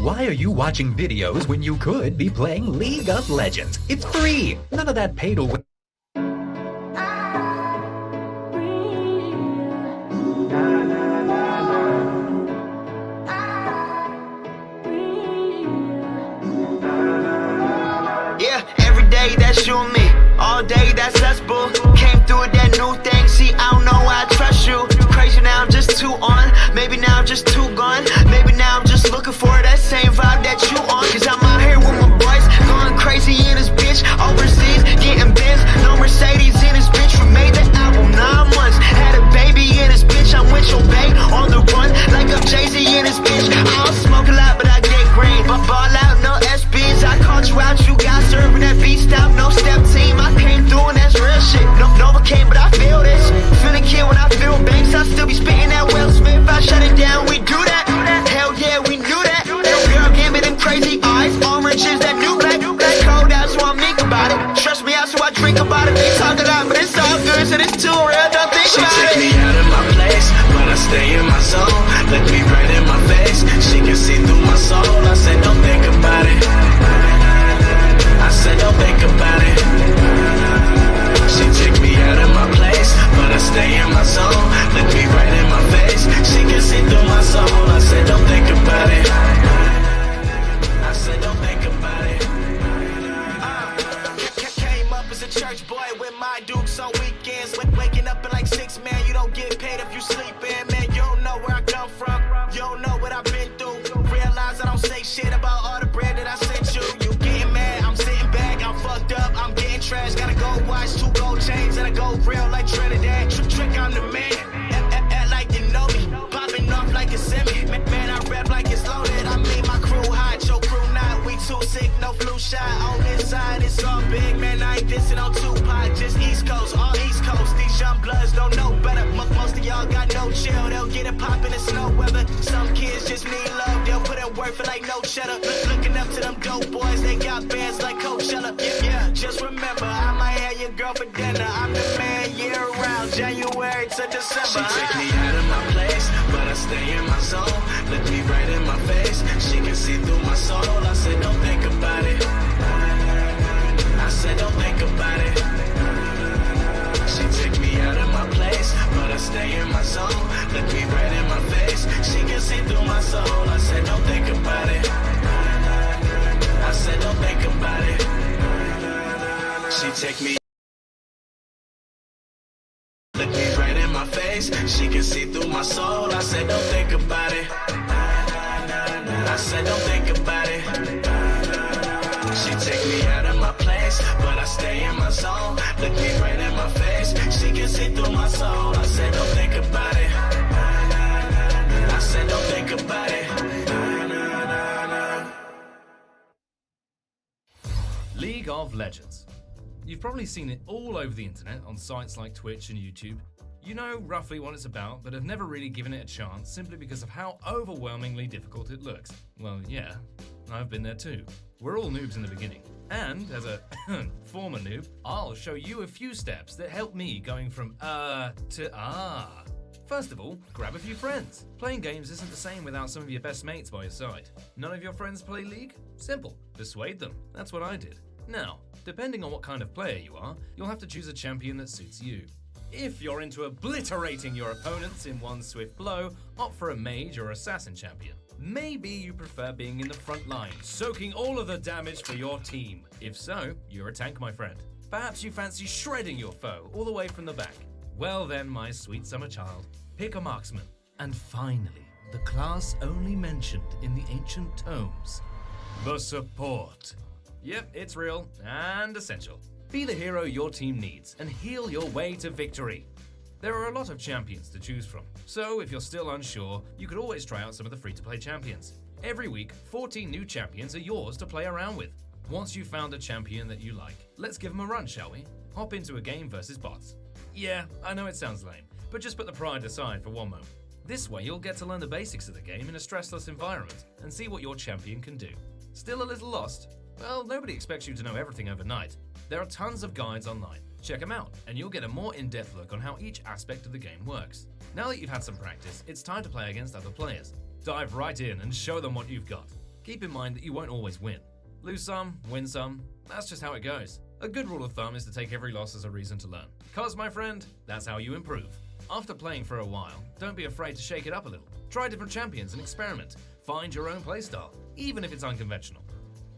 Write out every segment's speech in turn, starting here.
Why are you watching videos when you could be playing League of Legends? It's free! None of that pay-to-win. Yeah, every day that's you and me. All day that's us, boo. Came through with that new thing. See, I don't know why I trust you. Crazy now, I'm just too on. Maybe now I'm just too gone. Maybe now I'm just looking for that same vibe that you on. Cause I'm out here with my boys, going crazy in this bitch. Overseas, getting bins. No Mercedes in this bitch. We made the album 9 months. Had a baby in this bitch. I'm with your babe on the run. Like I'm Jay-Z in this bitch. I don't smoke a lot, but I get green. But ball out, no SBs. I called you out, you got serving that beast out. No step team, I came through and that's real shit. No Novocaine, but I feel this. Feeling kid when I feel banks. I still be spitting that Will Smith. I shut it down, we do that. Hell yeah, we knew that. Little girl gave me them crazy eyes. Orange is that new black. That cold out, so I think about it. Trust me out, so I drink about it. They talk a lot, but it's all good, so it's too real. Don't think She about took it. me out of my place, but I stay in my zone. Look me right in my face, she can see through my soul. I said don't think about it. I said don't think about it. She took me out of my place, but I stay in my zone. Look me right in my face, she can see through my soul. I said don't think about it. I said don't think about it. Came up as a church boy with my dukes on weekends. Waking up at like 6, man, you don't get paid if you sleep in. Man, you don't know where I come from, you don't know what I've been through. Realize I don't say shit about all the bread that I sent you. You getting mad, I'm sitting back, I'm fucked up, I'm getting trash. Gotta go watch 2 gold chains and I go real like Trinidad. Trick, I'm the man, act like you know me. Popping off like a semi, man, I rap like it's loaded. I mean my crew hot, your crew not. We too sick, no flu shot. On this side, it's all big, man, I ain't dissing on Tupac. Just East Coast, all East Coast. These young bloods don't know better. Most of y'all got no chill, they'll get it poppin' in snow weather. Some kids just need love, they'll put in work for like no cheddar. Looking up to them dope boys, they got bands like Coachella. Yeah, just remember, I might have your girl for dinner. I'm the man year round, January to December. She take me out of my place, but I stay in my zone. Look me right in my face, she can see through my soul. I said don't think about it. I said don't think about it. She take me out of my place, but I stay in my zone. Look me right in my face, she can see through my soul. I said don't think about it. I said don't think about it. She take me. Look me right in my face, she can see through my soul. I said don't think about it. I said don't think about it. She take me out of my place, but I stay in my zone. Look me right in my face, she can see through my soul. I said don't think about it. I said don't think about it. League of Legends. You've probably seen it all over the internet on sites like Twitch and YouTube. You know roughly what it's about, but have never really given it a chance simply because of how overwhelmingly difficult it looks. Well, yeah, I've been there too. We're all noobs in the beginning. And as a former noob, I'll show you a few steps that help me going from to ah. First of all, grab a few friends. Playing games isn't the same without some of your best mates by your side. None of your friends play League? Simple. Persuade them. That's what I did. Now, depending on what kind of player you are, you'll have to choose a champion that suits you. If you're into obliterating your opponents in one swift blow, opt for a mage or assassin champion. Maybe you prefer being in the front line, soaking all of the damage for your team. If so, you're a tank, my friend. Perhaps you fancy shredding your foe all the way from the back. Well then, my sweet summer child, pick a marksman. And finally, the class only mentioned in the ancient tomes, the support. Yep, it's real and essential. Be the hero your team needs and heal your way to victory. There are a lot of champions to choose from, so if you're still unsure, you could always try out some of the free-to-play champions. Every week, 14 new champions are yours to play around with. Once you've found a champion that you like, let's give them a run, shall we? Hop into a game versus bots. Yeah, I know it sounds lame, but just put the pride aside for one moment. This way you'll get to learn the basics of the game in a stressless environment and see what your champion can do. Still a little lost? Well, nobody expects you to know everything overnight. There are tons of guides online. Check them out, and you'll get a more in-depth look on how each aspect of the game works. Now that you've had some practice, it's time to play against other players. Dive right in and show them what you've got. Keep in mind that you won't always win. Lose some, win some, that's just how it goes. A good rule of thumb is to take every loss as a reason to learn. 'Cause, my friend, that's how you improve. After playing for a while, don't be afraid to shake it up a little. Try different champions and experiment. Find your own playstyle, even if it's unconventional.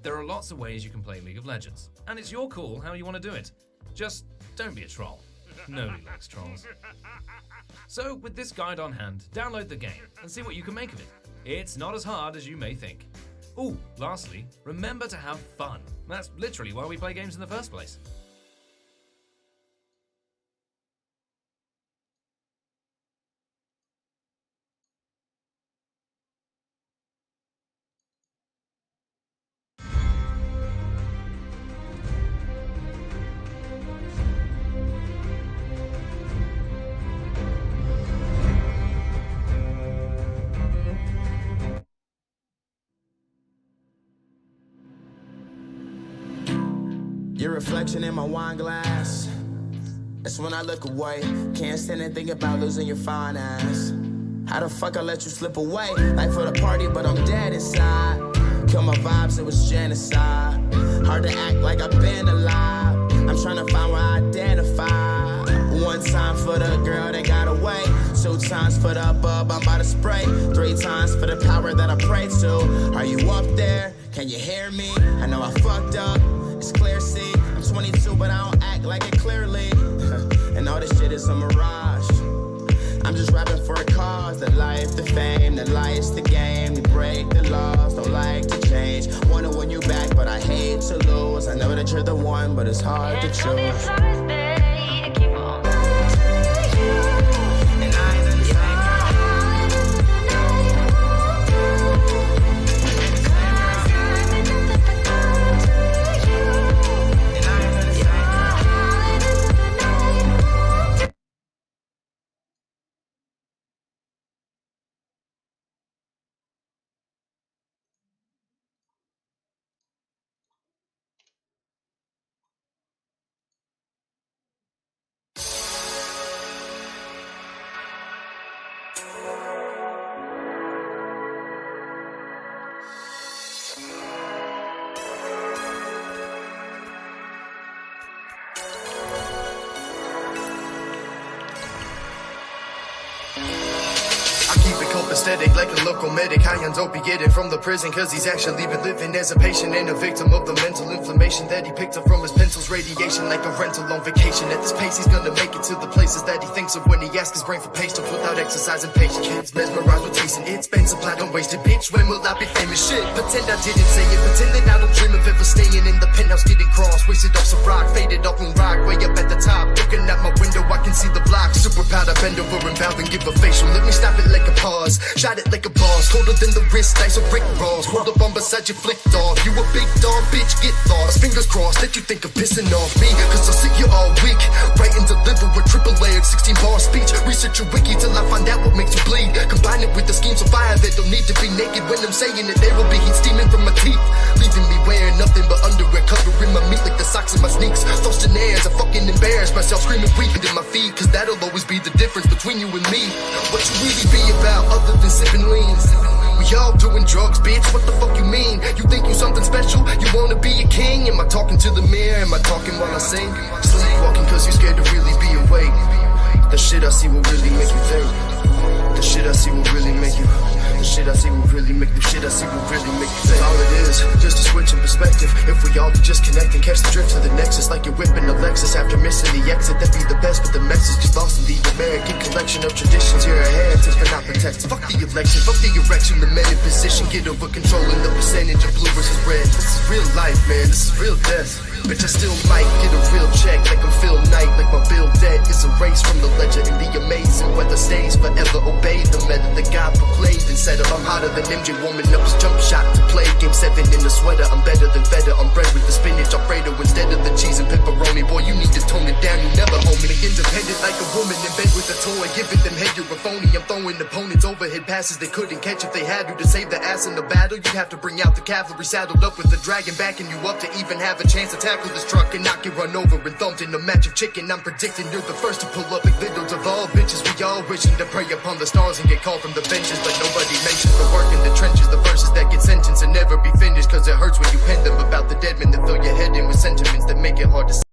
There are lots of ways you can play League of Legends, and it's your call how you want to do it. Just don't be a troll. Nobody likes trolls. So, with this guide on hand, download the game and see what you can make of it. It's not as hard as you may think. Ooh, lastly, remember to have fun. That's literally why we play games in the first place. Your reflection in my wine glass. That's when I look away. Can't stand and think about losing your fine ass. How the fuck I let you slip away? Like for the party, but I'm dead inside. Kill my vibes, it was genocide. Hard to act like I've been alive. I'm trying to find where I identify. One time for the girl that got away. 2 times for the bub I'm about to spray. 3 times for the power that I pray to. Are you up there? Can you hear me? I know I fucked up. It's clear, see, I'm 22, but I don't act like it clearly. And all this shit is a mirage. I'm just rapping for a cause. The life, the fame, the lights, the game. We break the laws, don't like to change. Wanna win you back, but I hate to lose. I know that you're the one, but it's hard to choose. Aesthetic like a local medic, high on dope he getting from the prison, cause he's actually been living as a patient and a victim of the mental inflammation that he picked up from his pencils, radiation like a rental on vacation. At this pace he's gonna make it to the places that he thinks of when he asks his brain for patience without exercising patience. Kids mesmerized with tasting it, spend supply, don't waste it, bitch, when will I be famous? Shit, pretend I didn't say it, pretend that I don't dream of ever staying in the penthouse getting crossed, wasted off some rock, faded off one rock, way up at the top, looking at my window I can see the block, super proud I bend over and bow and give a facial, let me stop it like a pause. Shot it like a boss, colder than the wrist, ice or brick balls. Hold up on beside you, flicked off. You a big dog, bitch, get lost. Fingers crossed that you think of pissing off me, cause I'll sit you all week. Write and deliver a triple layered 16 bar speech. Research your wiki till I find out what makes you bleed. Combine it with the schemes of fire that don't need to be naked. When I'm saying it, there will be heat steaming from my teeth, leaving me wearing nothing but underwear, covering my meat like the socks in my sneaks. Thrusting airs, I fucking embarrass myself, screaming weak in my feet, cause that'll always be the difference between you and me. What you really be about other than sipping lean? We all doing drugs, bitch, what the fuck you mean? You think you something special? You wanna be a king? Am I talking to the mirror? Am I talking while I sing? Sleepwalking cause you scared to really be awake. The shit I see will really make you think. The shit I see will really make you. The shit I see will really make the shit I see will really make you think. All it is, just a switch in perspective. If we all could just connect and catch the drift to the nexus, like you're whipping a Lexus after missing the exit. That'd be the best, but the message is lost in the American collection of traditions. You're a heritage but not protected. Fuck the election, fuck the erection, the men in position get over controlling the percentage of blue versus red. This is real life, man, this is real death. Bitch, I still might get a real check like I'm Phil Knight, like my bill debt is erased from the ledger. And the amazing weather stays forever. Obey the meta that God proclaimed and set up. I'm hotter than MJ warming up his jump shot to play Game 7 in the sweater. I'm better than feta. I'm bread with the spinach Alfredo instead of the cheese and pepperoni. Boy, you need to tone it down. You never own me. Independent like a woman in bed with a toy. Giving them head, you're a phony. I'm throwing opponents overhead passes they couldn't catch if they had to save the ass in the battle. You'd have to bring out the cavalry saddled up with the dragon backing you up to even have a chance to tackle this truck and not get run over and thumped in a match of chicken. I'm predicting you're the first to pull up like videos of all bitches. We all wishing to prey upon the stars and get called from the benches, but nobody mentions the work in the trenches, the verses that get sentenced to never be finished, cause it hurts when you pen them about the dead men that fill your head in with sentiments that make it hard to